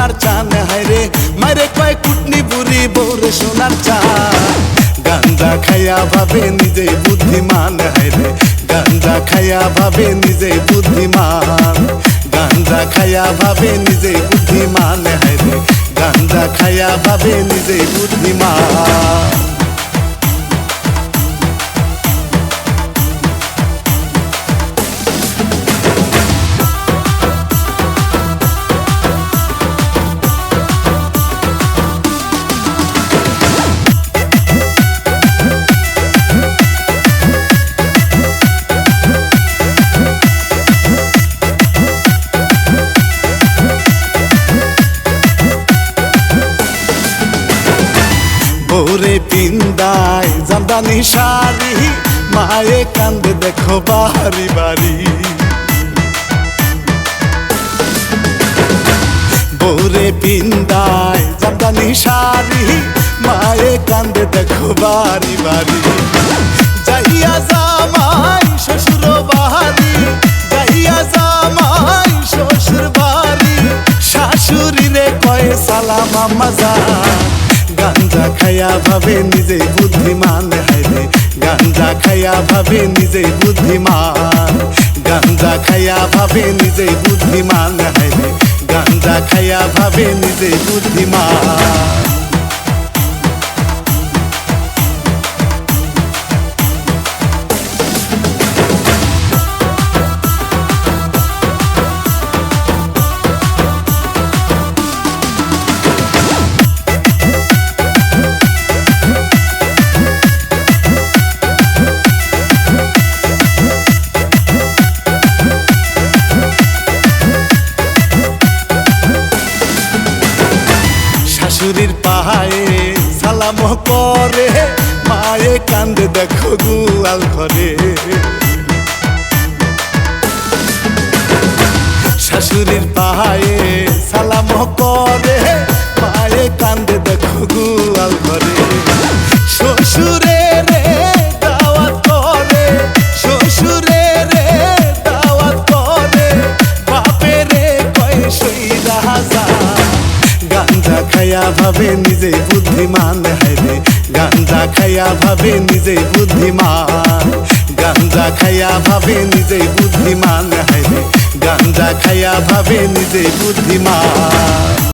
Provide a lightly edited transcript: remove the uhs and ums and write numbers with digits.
সোনার চান হায়রে মারে কয় কুটনি বুড়ি বউরে সোনার চান গাঞ্জা খাইয়া ভাবে নিজে বুদ্ধিমান হায়রে গাঞ্জা খাইয়া ভাবে নিজে বুদ্ধিমান গাঞ্জা খাইয়া ভাবে নিজে বুদ্ধিমান হায়রে গাঞ্জা খাইয়া ভাবে নিজে বুদ্ধিমান বউরে পিন্দায় জামদানি শাড়ি মায়ে কান্দে দেখো বাড়ি বাড়ি বউরে পিন্দায় জামদানি শাড়ি মায়ে কান্দে দেখো বাড়ি বাড়ি যাইয়া জামাই শ্বশুর বাড়ি যাইয়া জামাই শ্বশুর বাড়ি শাশুড়িরে কয়ে সালাম আম্মা জান গাঞ্জা খাইয়া ভাবে নিজে বুদ্ধিমান হায়রে গাঞ্জা খাইয়া ভাবে নিজে বুদ্ধিমান গাঞ্জা খাইয়া ভাবে নিজে বুদ্ধিমান হায়রে গাঞ্জা খাইয়া ভাবে নিজে বুদ্ধিমান শাশুড়ির পায়ে সালাম করে মায়ে কান্দে দেখো গুয়াল ঘরে শাশুড়ির পায়ে সালাম করে মায়ে কান্দে দেখো গুয়াল ঘরে শ্বশুরে রে দাওয়াত করে শ্বশুরে রে দাওয়াত করে বাপে রে কয় সইরা যা গাঞ্জা খাইয়া ভাবে নিজে বুদ্ধিমান হায়রে গাঞ্জা খাইয়া ভাবে নিজে বুদ্ধিমান গাঞ্জা খাইয়া ভাবে নিজে বুদ্ধিমান হায়রে গাঞ্জা খাইয়া ভাবে নিজে বুদ্ধিমান।